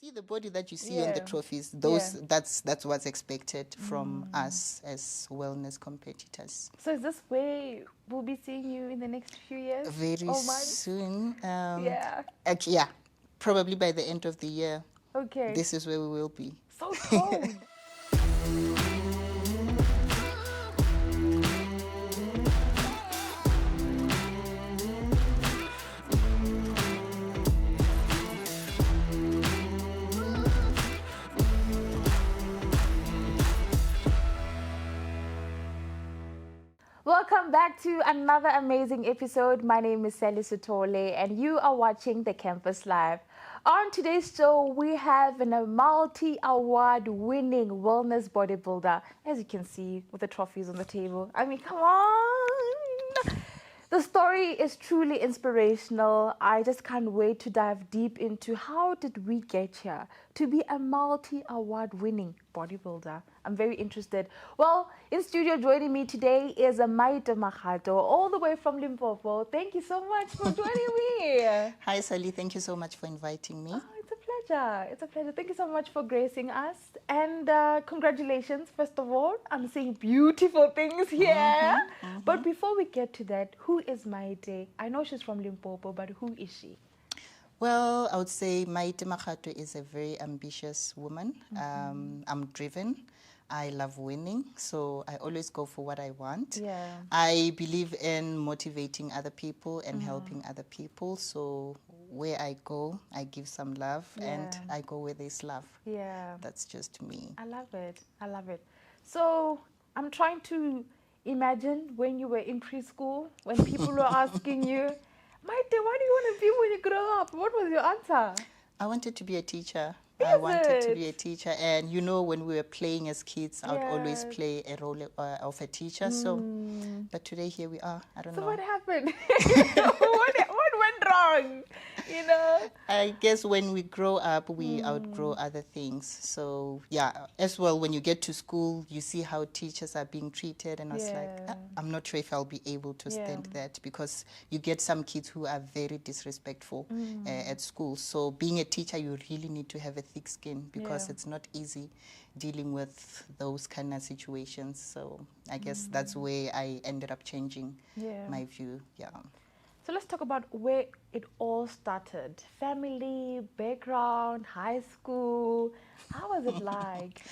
see the body that you see on the trophies, that's what's expected from us as wellness competitors. So is this where we'll be seeing you in the next few years? Very soon. Yeah. Yeah, probably by the end of the year. Okay. This is where we will be. So toned. Welcome back to another amazing episode. My name is Sally Sutole and you are watching The Campus Live. On today's show, we have a multi-award winning wellness bodybuilder, as you can see with the trophies on the table. I mean, come on! The story is truly inspirational. I just can't wait to dive deep into how did we get here to be a multi-award winning bodybuilder. I'm very interested. Well, in studio joining me today is Maite Makgato, all the way from Limpopo. Thank you so much for joining me. Hi, Sally. Thank you so much for inviting me. Oh, it's a pleasure. It's a pleasure. Thank you so much for gracing us. And congratulations, first of all. I'm seeing beautiful things here. But before we get to that, who is Maite? I know she's from Limpopo, but who is she? Well, I would say Maite Makgato is a very ambitious woman. I'm driven. I love winning, so I always go for what I want. Yeah. I believe in motivating other people and helping other people. So where I go, I give some love, and I go where there's love. Yeah. That's just me. I love it. I love it. So I'm trying to imagine when you were in preschool, when people were asking you, Maite, what do you want to be when you grow up? What was your answer? I wanted to be a teacher. I wanted to be a teacher, and you know, when we were playing as kids, I would always play a role of a teacher. So, but today here we are. I don't know. So what happened? what went wrong? You know. I guess when we grow up, we outgrow other things. So yeah, as well, when you get to school, you see how teachers are being treated, and I was like, I'm not sure if I'll be able to stand that, because you get some kids who are very disrespectful at school. So being a teacher, you really need to have a thick skin, because it's not easy dealing with those kind of situations. So I guess that's where I ended up changing my view. Yeah. So let's talk about where it all started. Family, background, high school. How was it like?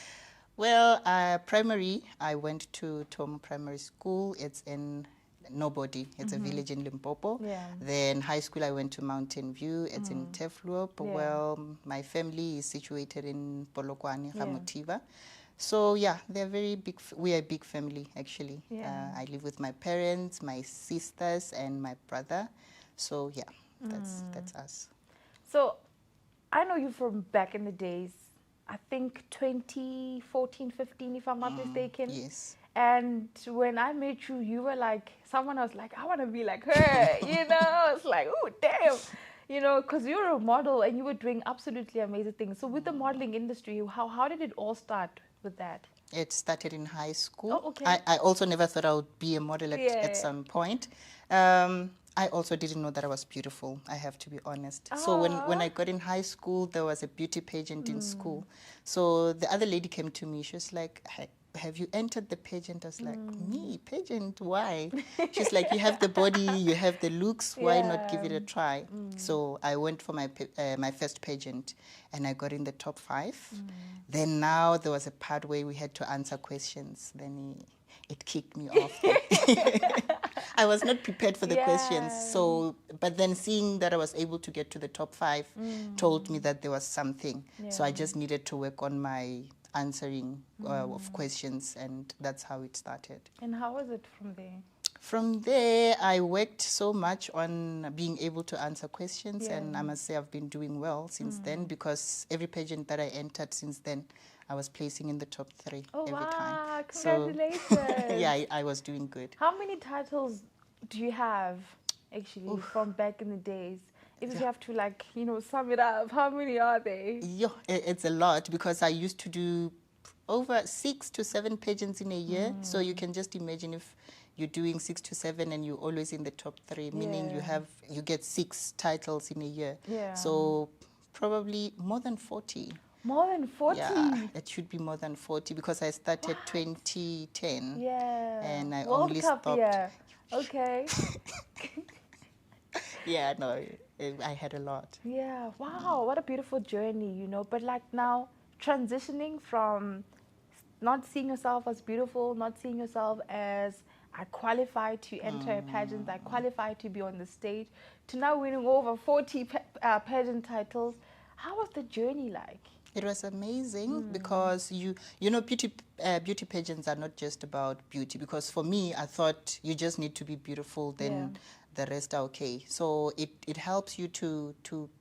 Well, primary, I went to Tom Primary School. It's in Nobody. It's a village in Limpopo. Yeah. Then high school, I went to Mountain View. It's in Tefluop. Well, my family is situated in Polokwane, Gamotiva. So yeah, they're very big. We are a big family, actually. I live with my parents, my sisters, and my brother. So yeah, that's us. So I know you from back in the days. I think 2014, 15, if I'm not mistaken. Yes. And when I met you, you were like, someone was like, I want to be like her, you know? It's like, oh, damn. You know, because you're a model and you were doing absolutely amazing things. So with the modeling industry, how did it all start with that? It started in high school. Oh, okay. I also never thought I would be a model at some point. I also didn't know that I was beautiful, I have to be honest. So when I got in high school, there was a beauty pageant in school. So the other lady came to me, she was like, have you entered the pageant? I was like, me, pageant, why? She's like, you have the body, you have the looks, why not give it a try? So I went for my first pageant, and I got in the top 5. Then now there was a part where we had to answer questions. Then it kicked me off. I was not prepared for the questions. So, but then seeing that I was able to get to the top 5 told me that there was something. So I just needed to work on my answering of questions, and that's how it started. And how was it from there? From there, I worked so much on being able to answer questions, and I must say I've been doing well since then, because every pageant that I entered since then, I was placing in the top 3 every time. Congratulations. So, yeah, I was doing good. How many titles do you have, actually, from back in the days? If you have to, like, you know, sum it up, how many are they? Yeah, it's a lot, because I used to do over 6 to 7 pageants in a year. So you can just imagine if you're doing 6 to 7 and you're always in the top 3, meaning you get 6 titles in a year. So probably more than 40. More than 40? Yeah, it should be more than 40 because I started 2010. Yeah. And I World only Cup, stopped. yeah. Okay. Yeah, no, I had a lot. Yeah, wow, what a beautiful journey, you know. But like now, transitioning from not seeing yourself as beautiful, not seeing yourself as I qualify to enter a pageant, I qualify to be on the stage, to now winning over 40 pageant titles. How was the journey like? It was amazing because you know beauty pageants are not just about beauty, because for me I thought you just need to be beautiful, then the rest are okay. So it helps you to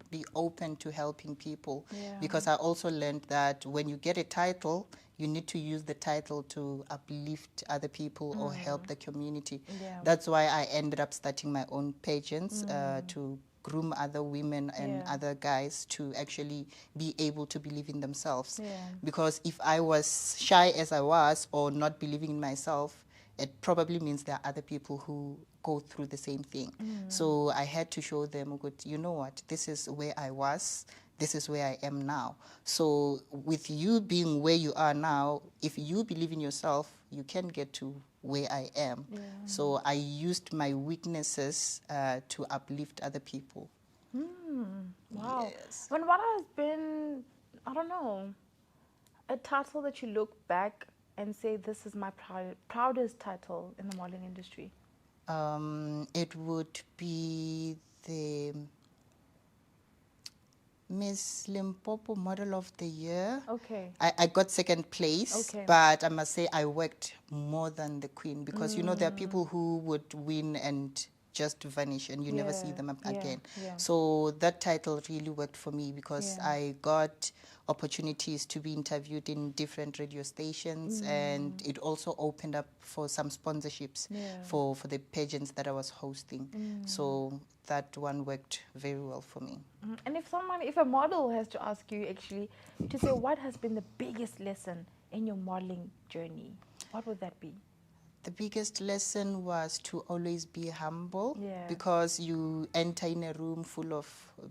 be open to helping people, because I also learned that when you get a title, you need to use the title to uplift other people or help the community. That's why I ended up starting my own pageants to groom other women and other guys to actually be able to believe in themselves. Because if I was shy as I was, or not believing in myself, it probably means there are other people who go through the same thing. So I had to show them, you know what, this is where I was, this is where I am now. So with you being where you are now, if you believe in yourself, you can get to where I am. So I used my weaknesses to uplift other people. Wow. Yes. When what has been, I don't know, a title that you look back and say, this is my proudest title in the modeling industry? It would be the Miss Limpopo Model of the Year. Okay. I got second place, but I must say I worked more than the queen, because you know there are people who would win and just vanish and you never see them again. So that title really worked for me, because I got opportunities to be interviewed in different radio stations, and it also opened up for some sponsorships for the pageants that I was hosting. So that one worked very well for me. And if a model has to ask you actually to say what has been the biggest lesson in your modeling journey, what would that be? The biggest lesson was to always be humble, because you enter in a room full of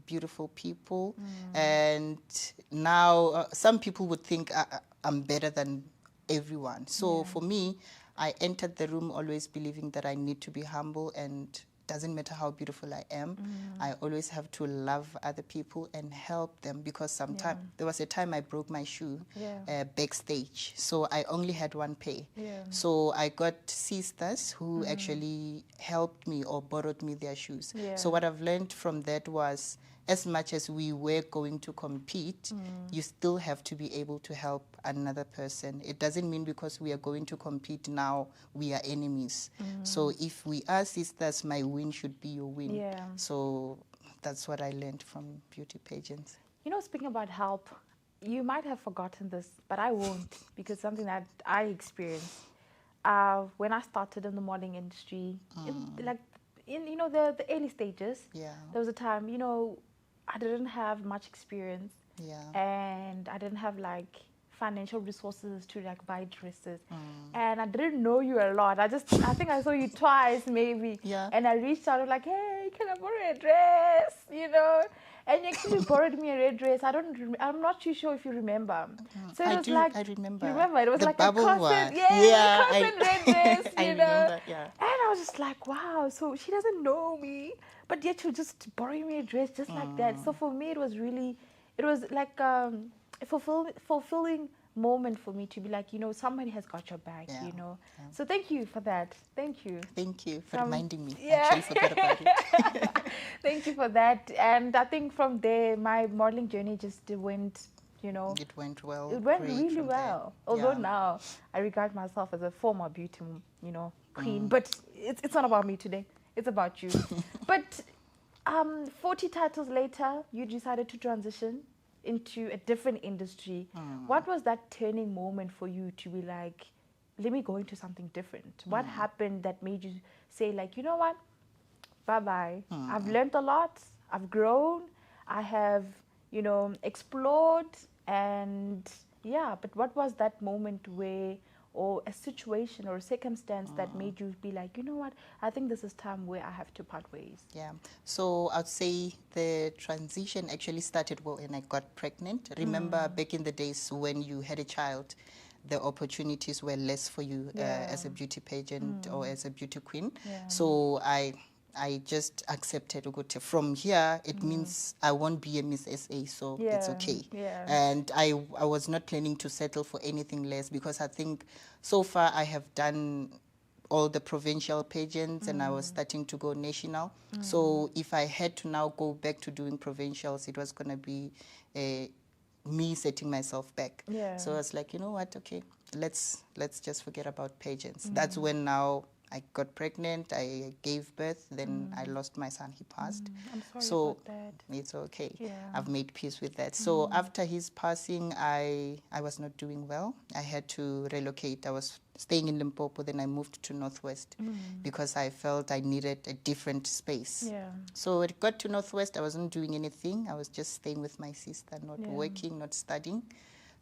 beautiful people, and now some people would think I'm better than everyone. So for me, I entered the room always believing that I need to be humble, and doesn't matter how beautiful I am, I always have to love other people and help them, because sometimes there was a time I broke my shoe backstage, so I only had one pair. So I got sisters who actually helped me or borrowed me their shoes. So what I've learned from that was, as much as we were going to compete, you still have to be able to help another person. It doesn't mean because we are going to compete now, we are enemies. So if we are sisters, my win should be your win. So that's what I learned from beauty pageants. You know, speaking about help, you might have forgotten this, but I won't, because something that I experienced when I started in the modeling industry, in you know the early stages. There was a time, you know, I didn't have much experience, and I didn't have like financial resources to like buy dresses, and I didn't know you a lot. I think I saw you twice maybe, and I reached out, like, hey, can I borrow a dress, you know? And you actually borrowed me a red dress. I'm not too sure if you remember. So it was like, I remember. You remember? It was the like bubble a corset, corset red dress, you know. Remember, And I was just like, wow. So she doesn't know me, but yet she'll just borrow me a dress just like that. So for me, it was like a fulfilling moment for me to be like, you know, somebody has got your back, you know. So thank you for that. Thank you. Thank you for reminding me. I actually forgot about it. Thank you for that. And I think from there, my modeling journey just went, you know. It went well. It went really well. Although now I regard myself as a former beauty, you know, queen. But it's not about me today. It's about you. But 40 titles later, you decided to transition into a different industry. What was that turning moment for you to be like, let me go into something different? What happened that made you say, like, you know what, bye-bye. I've learned a lot. I've grown. I have, you know, explored. And yeah, but what was that moment where or a situation or a circumstance that made you be like, you know what, I think this is time where I have to part ways? Yeah. So I'd say the transition actually started when I got pregnant. Remember back in the days when you had a child, the opportunities were less for you as a beauty pageant or as a beauty queen. Yeah. So I just accepted Ugote. From here, it means I won't be a Miss SA, so it's okay. Yeah. And I was not planning to settle for anything less, because I think so far I have done all the provincial pageants and I was starting to go national. So if I had to now go back to doing provincials, it was going to be me setting myself back. Yeah. So I was like, you know what, okay, let's just forget about pageants. That's when now I got pregnant, I gave birth, then I lost my son, he passed. I'm sorry So about that. it's okay. Yeah. I've made peace with that. So after his passing, I was not doing well. I had to relocate. I was staying in Limpopo, then I moved to Northwest because I felt I needed a different space. Yeah. So it got to Northwest, I wasn't doing anything. I was just staying with my sister, not working, not studying.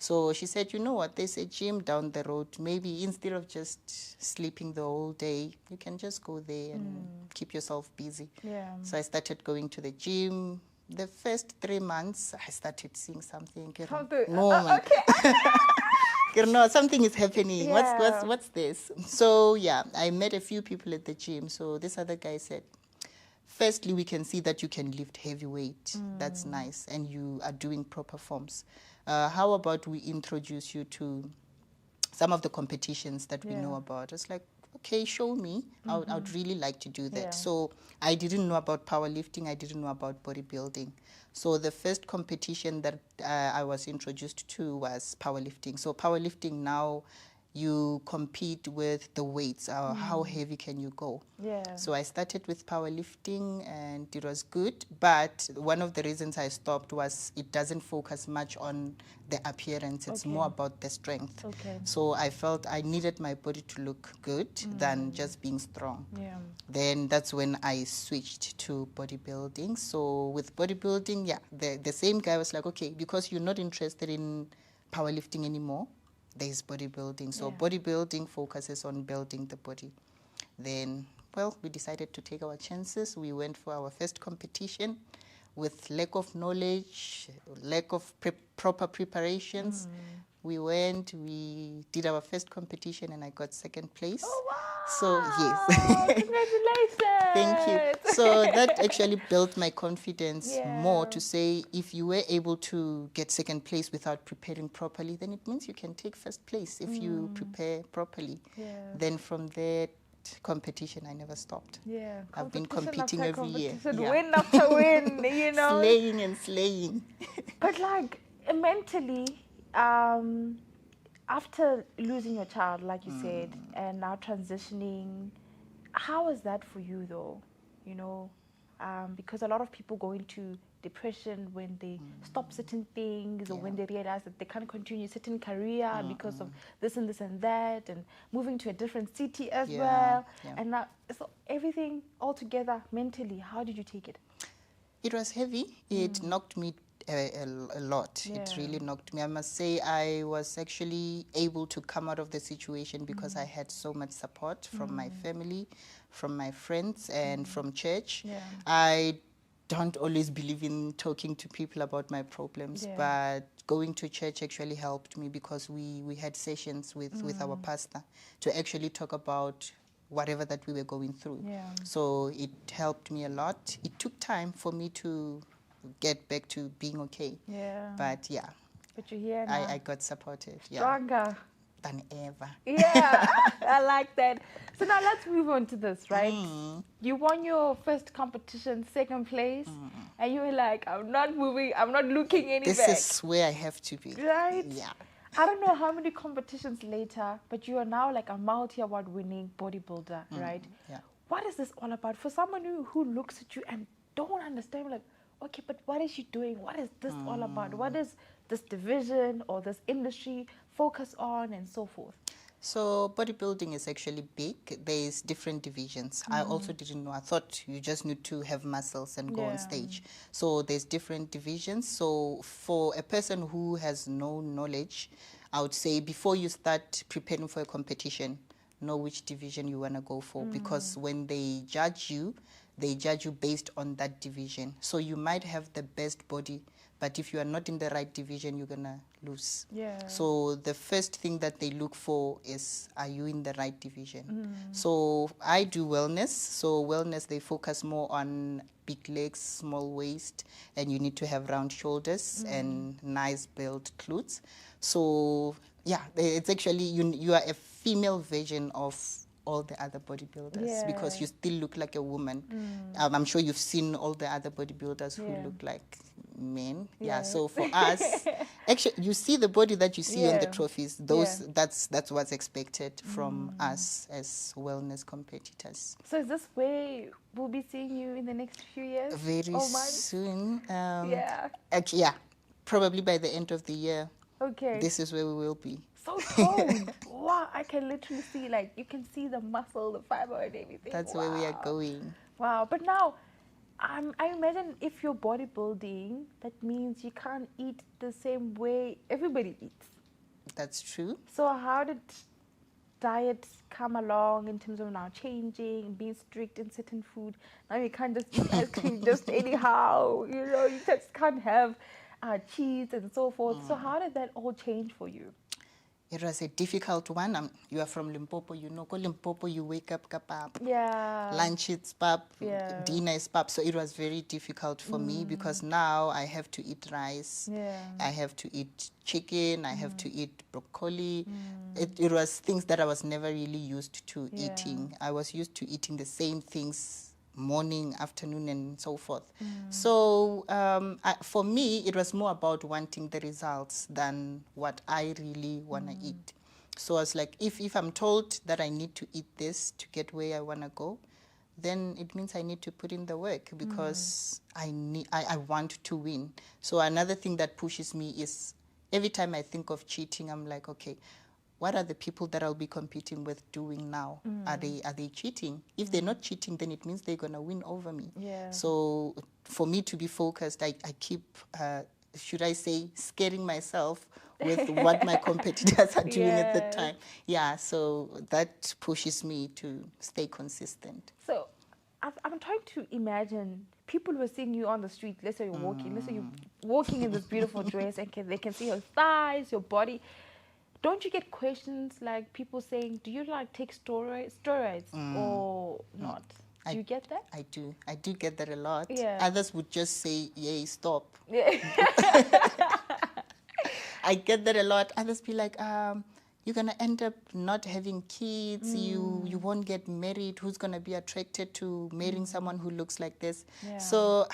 So she said, you know what, there's a gym down the road. Maybe instead of just sleeping the whole day, you can just go there and keep yourself busy. Yeah. So I started going to the gym. The first 3 months, I started seeing something. No, man. No, something is happening. Yeah. What's this? So yeah, I met a few people at the gym. So this other guy said, firstly, we can see that you can lift heavy weight. That's nice. And you are doing proper forms. How about we introduce you to some of the competitions that we know about? It's like, okay, show me. I would really like to do that. Yeah. So I didn't know about powerlifting. I didn't know about bodybuilding. So the first competition that I was introduced to was powerlifting. So powerlifting now, you compete with the weights. How heavy can you go? Yeah. So I started with powerlifting and it was good. But one of the reasons I stopped was it doesn't focus much on the appearance. It's more about the strength. Okay. So I felt I needed my body to look good than just being strong. Yeah. Then that's when I switched to bodybuilding. So with bodybuilding, yeah, the same guy was like, okay, because you're not interested in powerlifting anymore, there's bodybuilding. So bodybuilding focuses on building the body. Then, well, we decided to take our chances. We went for our first competition with lack of knowledge, lack of proper preparations. We went, we did our first competition and I got second place. Oh, wow. So, yes. Congratulations. Thank you. So that actually built my confidence more to say, if you were able to get second place without preparing properly, then it means you can take first place if you prepare properly. Yeah. Then from that competition, I never stopped. Yeah. I've been competing every year. Yeah. Win after win, you know. Slaying and slaying. But like mentally, after losing your child, like you said, and now transitioning, how was that for you though? You know, because a lot of people go into depression when they stop certain things, or when they realize that they can't continue a certain career because of this and this and that, and moving to a different city as well. Yeah. And now, so everything all together mentally, how did you take it? It was heavy. It knocked me a lot. Yeah. It really knocked me. I must say I was actually able to come out of the situation because I had so much support from my family, from my friends, and from church. Yeah. I don't always believe in talking to people about my problems, but going to church actually helped me because we had sessions with our pastor to actually talk about whatever that we were going through. Yeah. So it helped me a lot. It took time for me to get back to being okay. Yeah. But yeah, But you're here now. I got supported. Yeah. Stronger. Than ever. Yeah, I like that. So now let's move on to this, right? You won your first competition, second place, and you were like, I'm not moving, I'm not looking any This back. is where I have to be. Right? Yeah. I don't know how many competitions later, but you are now like a multi-award winning bodybuilder, right? Yeah. What is this all about? For someone who looks at you and don't understand, like, okay, but what is she doing? What is this all about? What is this division or this industry focus on, and so forth? So bodybuilding is actually big. There's different divisions. I also didn't know. I thought you just need to have muscles and go on stage. So there's different divisions. So for a person who has no knowledge, I would say before you start preparing for a competition, know which division you want to go for, because when they judge you based on that division. So you might have the best body, but if you are not in the right division, you're going to lose. Yeah. So the first thing that they look for is, are you in the right division? So I do wellness. So wellness, they focus more on big legs, small waist, and you need to have round shoulders and nice built glutes. So yeah, it's actually, you are a female version of all the other bodybuilders, because you still look like a woman. I'm sure you've seen all the other bodybuilders who look like men. Yeah, so for us, actually, you see the body that you see on the trophies. That's what's expected from us as wellness competitors. So is this where we'll be seeing you in the next few years? Very soon. Yeah. Actually, yeah, probably by the end of the year. Okay. This is where we will be. So toned. Wow, I can literally see, like, you can see the muscle, the fiber, and everything. That's where we are going. Wow. But now, I imagine if you're bodybuilding, that means you can't eat the same way everybody eats. That's true. So how did diet come along in terms of now changing, being strict in certain food? Now you can't just eat ice cream just anyhow. You know, you just can't have cheese and so forth. So how did that all change for you? It was a difficult one. You are from Limpopo, you know. Go Limpopo, you wake up, kapap. Yeah. Lunch is pap, Yeah. dinner is pap. So it was very difficult for me, because now I have to eat rice. Yeah. I have to eat chicken. I have to eat broccoli. It was things that I was never really used to eating. I was used to eating the same things morning, afternoon, and so forth. So for me, it was more about wanting the results than what I really want to eat. So I was like, if I'm told that I need to eat this to get where I want to go, then it means I need to put in the work, because I want to win. So another thing that pushes me is every time I think of cheating, I'm like, okay, what are the people that I'll be competing with doing now? Are they cheating? If they're not cheating, then it means they're going to win over me. Yeah. So for me to be focused, I keep, should I say, scaring myself with what my competitors are doing at the time. Yeah, so that pushes me to stay consistent. So I'm trying to imagine people who are seeing you on the street. Let's say you're walking. Let's say you're walking in this beautiful dress, and they can see your thighs, your body. Don't you get questions like people saying, do you like take steroids or not? Do you get that? I do. I do get that a lot. Yeah. Others would just say, yay, stop. Yeah. I get that a lot. Others be like, you're going to end up not having kids. You won't get married. Who's going to be attracted to marrying someone who looks like this? Yeah. So,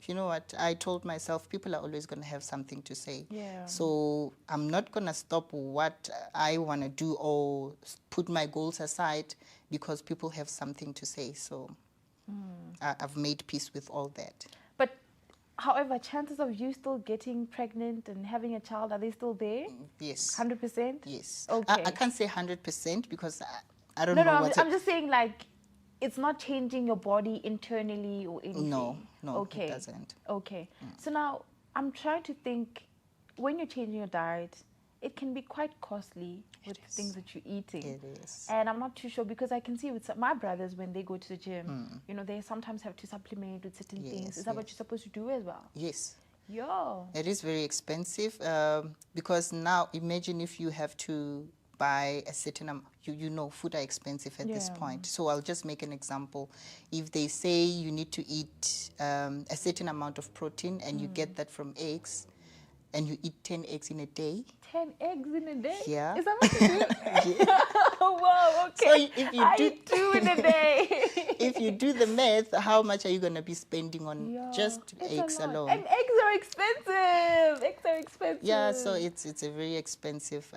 you know what? I told myself, people are always going to have something to say. Yeah. So I'm not going to stop what I want to do or put my goals aside because people have something to say. So I've made peace with all that. But however, chances of you still getting pregnant and having a child, are they still there? Yes. 100%? Yes. Okay. I can't say 100% because I don't No, know I'm just saying, like, it's not changing your body internally or anything. No, okay. It doesn't. Okay. So now I'm trying to think, when you're changing your diet, it can be quite costly with things that you're eating. It is. And I'm not too sure, because I can see with my brothers, when they go to the gym, you know, they sometimes have to supplement with certain things. Is that what you're supposed to do as well? Yes. Yo. It is very expensive because now imagine if you have to buy a certain amount. You know, food are expensive at this point. So I'll just make an example. If they say you need to eat a certain amount of protein and you get that from eggs, and you eat 10 eggs in a day. 10 eggs in a day? Yeah. Is that what you do? Oh, wow, okay. So if you I do eat 2 in a day. If you do the math, how much are you going to be spending on just eggs alone? And eggs are expensive. Eggs are expensive. Yeah, so it's a very expensive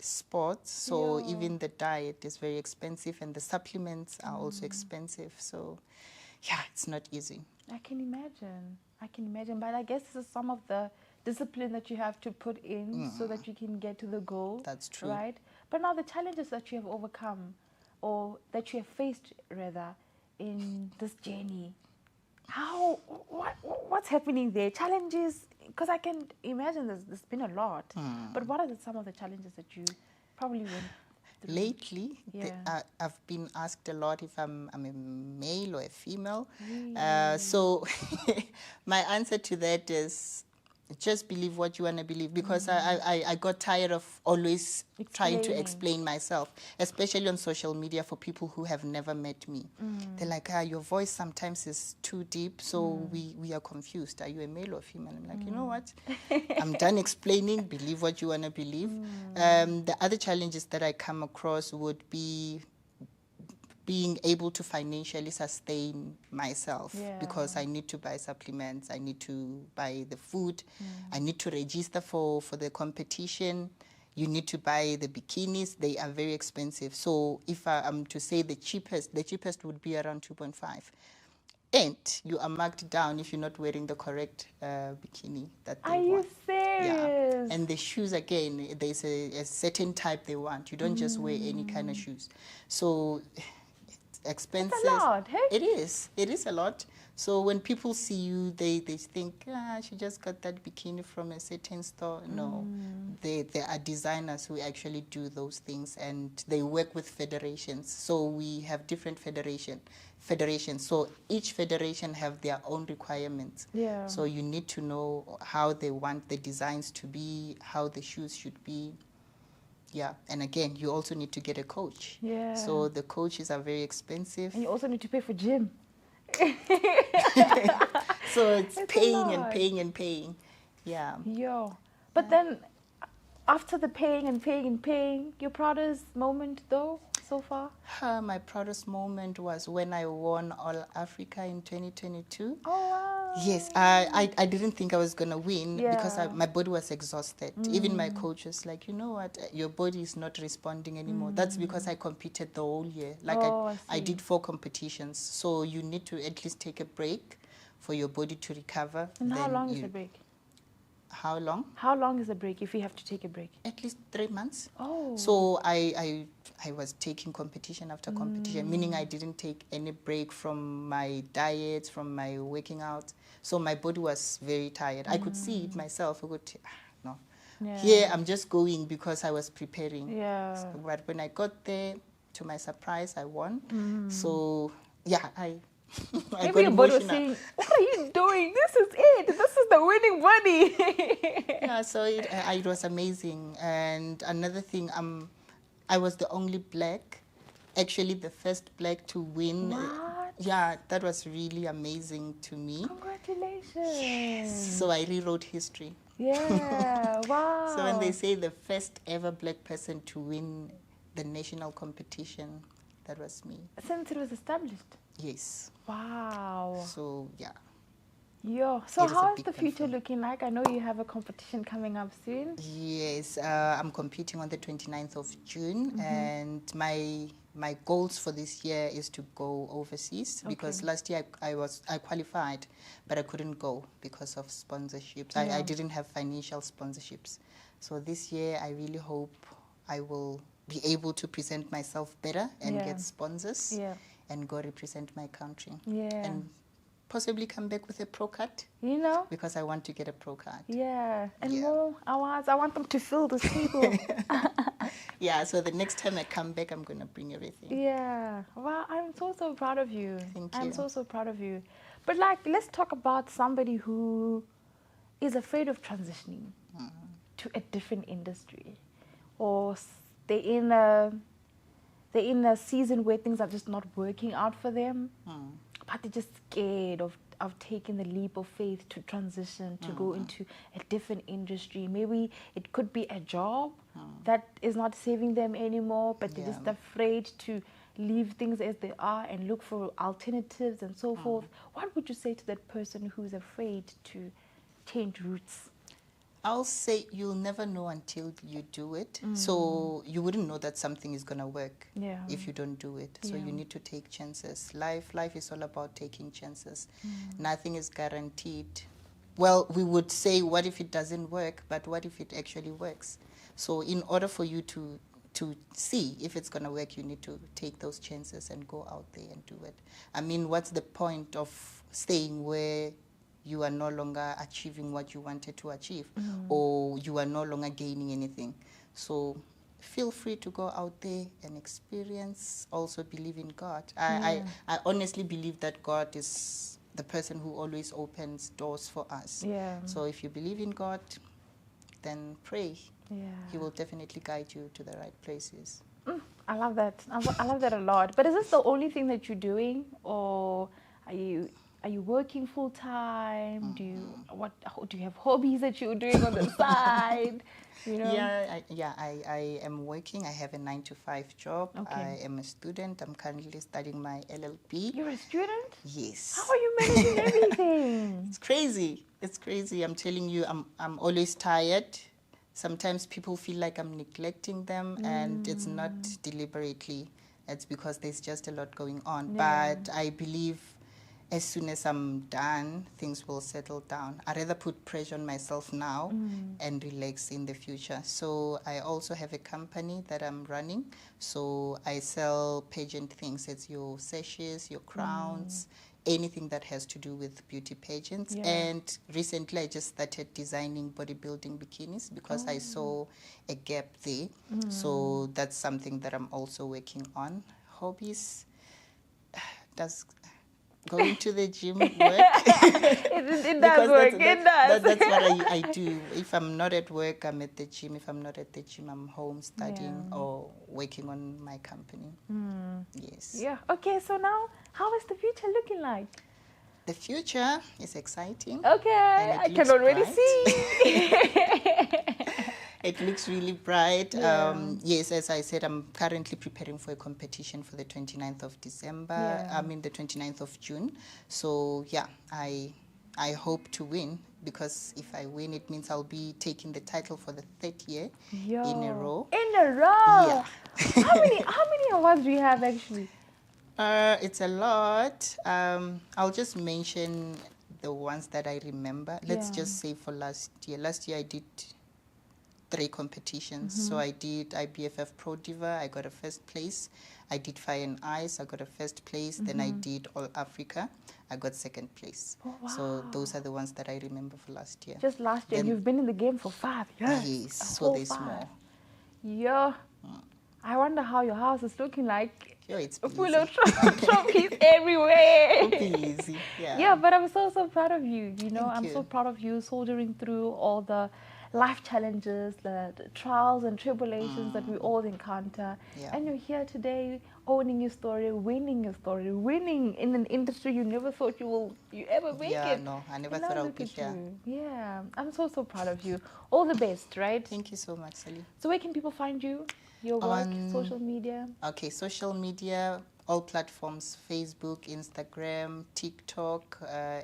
sport. So even the diet is very expensive, and the supplements are also expensive. So yeah, it's not easy. I can imagine. But I guess this is some of the discipline that you have to put in so that you can get to the goal. That's true. Right? But now the challenges that you have overcome, or that you have faced rather, in this journey, What's happening there? Challenges, because I can imagine there's been a lot. But what are some of the challenges that you probably went through? Lately, Yeah. I've been asked a lot if I'm a male or a female. Really? So my answer to that is just believe what you want to believe, because I got tired of always trying to explain myself, especially on social media for people who have never met me. They're like, your voice sometimes is too deep, so we are confused. Are you a male or female? I'm like, you know what? I'm done explaining. Believe what you want to believe. The other challenges that I come across would be being able to financially sustain myself, because I need to buy supplements, I need to buy the food, I need to register for the competition, you need to buy the bikinis, they are very expensive. So if I am to say the cheapest would be around 2.5. And you are marked down if you're not wearing the correct bikini that they want. Are you serious? And the shoes, again, there's a certain type they want. You don't just wear any kind of shoes. So expenses. It's a lot, hey? It is a lot. So when people see you, they think, she just got that bikini from a certain store. No, there are designers who actually do those things, and they work with federations. So we have different federations. So each federation have their own requirements. Yeah. So you need to know how they want the designs to be, how the shoes should be. Yeah, and again, you also need to get a coach. Yeah. So the coaches are very expensive. And you also need to pay for gym. So it's paying and paying and paying. Yeah. Yo. But then, after the paying and paying and paying, your proudest moment though, so far? My proudest moment was when I won All Africa in 2022. Oh, wow. Yes, I didn't think I was going to win, because Yeah. my body was exhausted. Even my coach was like, you know what, your body is not responding anymore. That's because I competed the whole year. Like I did 4 competitions. So you need to at least take a break for your body to recover. And how long is the break? How long? How long is the break if you have to take a break? At least 3 months. Oh. So I was taking competition after competition, meaning I didn't take any break from my diet, from my working out. So my body was very tired. I could see it myself. I could, no. Yeah. Here I'm just going because I was preparing. Yeah. So, but when I got there, to my surprise, I won. So yeah, I Maybe your body was saying, what are you doing? This is it. This is the winning body. Yeah, so it was amazing. And another thing, I was the only black, actually the first black to win. What? Yeah, that was really amazing to me. Congratulations. Yes. So I rewrote history. Yeah, wow. So when they say the first ever black person to win the national competition, that was me. Since it was established? Yes. Wow. So, yeah. Yo, so how is the future confirm. looking like? I know you have a competition coming up soon. Yes, I'm competing on the 29th of June, and my goals for this year is to go overseas, because last year I qualified, but I couldn't go because of sponsorships. I didn't have financial sponsorships. So this year I really hope I will be able to present myself better and get sponsors and go represent my country. Yeah. And possibly come back with a pro card. You know? Because I want to get a pro card. Yeah. And more awards. I want them to fill this table. Yeah, so the next time I come back, I'm going to bring everything. Yeah. Wow, I'm so proud of you. Thank you. I'm so proud of you. But like, let's talk about somebody who is afraid of transitioning to a different industry, or they're in a season where things are just not working out for them, but they're just scared of taking the leap of faith to transition, to go into a different industry. Maybe it could be a job that is not saving them anymore, but they're just afraid to leave things as they are and look for alternatives and so forth. What would you say to that person who's afraid to change routes? I'll say you'll never know until you do it. So you wouldn't know that something is going to work if you don't do it. So you need to take chances. Life is all about taking chances. Nothing is guaranteed. Well, we would say, what if it doesn't work? But what if it actually works? So in order for you to to see if it's going to work, you need to take those chances and go out there and do it. I mean, what's the point of staying where you are no longer achieving what you wanted to achieve, or you are no longer gaining anything? So feel free to go out there and experience. Also believe in God. I honestly believe that God is the person who always opens doors for us. Yeah. So if you believe in God, then pray. Yeah. He will definitely guide you to the right places. I love that. I love that a lot. But is this the only thing that you're doing, or are you working full time? Do you have hobbies that you're doing on the side? You know? I am working. I have a 9-to-5 job. Okay. I am a student. I'm currently studying my LLB. You're a student? Yes. How are you managing everything? It's crazy. It's crazy. I'm telling you, I'm always tired. Sometimes people feel like I'm neglecting them, and it's not deliberately. It's because there's just a lot going on. Yeah. But I believe as soon as I'm done, things will settle down. I rather put pressure on myself now and relax in the future. So I also have a company that I'm running. So I sell pageant things. It's your sashes, your crowns, anything that has to do with beauty pageants. Yeah. And recently I just started designing bodybuilding bikinis because I saw a gap there. So that's something that I'm also working on. Hobbies, does going to the gym work? It does work. It does. That's what I do. If I'm not at work, I'm at the gym. If I'm not at the gym, I'm home studying or working on my company. Yes. Yeah. Okay, so now, how is the future looking like? The future is exciting. Okay, I can already bright. see. It looks really bright. Yeah. Yes, as I said, I'm currently preparing for a competition for the 29th of December. Yeah. I mean the 29th of June. So yeah, I hope to win, because if I win, it means I'll be taking the title for the 3rd year in a row. In a row? Yeah. How many awards do you have actually? It's a lot. I'll just mention the ones that I remember. Let's just say for last year. Last year I did 3 competitions. So I did IBFF Pro Diva, I got a 1st place. I did Fire and Ice, I got a 1st place. Then I did All Africa, I got 2nd place. Oh, wow. So those are the ones that I remember for last year. Just last year. Then, you've been in the game for 5 years. Yes, A so whole there's 5. more. Yeah. I wonder how your house is looking like. Yo, it's full of trophies everywhere. easy. Yeah. Yeah, but I'm so proud of you. You know, Thank I'm you. so proud of you soldiering through all the life challenges, the trials and tribulations that we all encounter. Yeah. And you're here today owning your story, winning in an industry you never thought you ever make it. Yeah, no, I never And thought now I would look be at here. you. Yeah, I'm so proud of you. All the best, right? Thank you so much, Sally. So where can people find you? Your work, On social media? Okay, social media, all platforms, Facebook, Instagram, TikTok,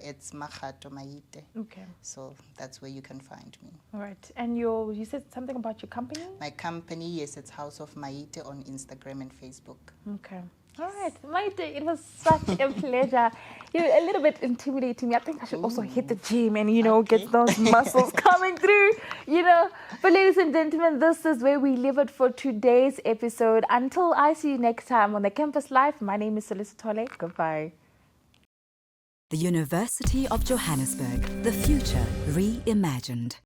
it's Makgato Maite. Okay. So that's where you can find me. All right. And you said something about your company? My company, yes, it's House of Maite on Instagram and Facebook. Okay. All right. Maite, it was such a pleasure. You're a little bit intimidating me. I think I should also hit the gym and, get those muscles coming through, But ladies and gentlemen, this is where we leave it for today's episode. Until I see you next time on the Campus Life, my name is Selisa Tole. Goodbye. The University of Johannesburg, the future reimagined.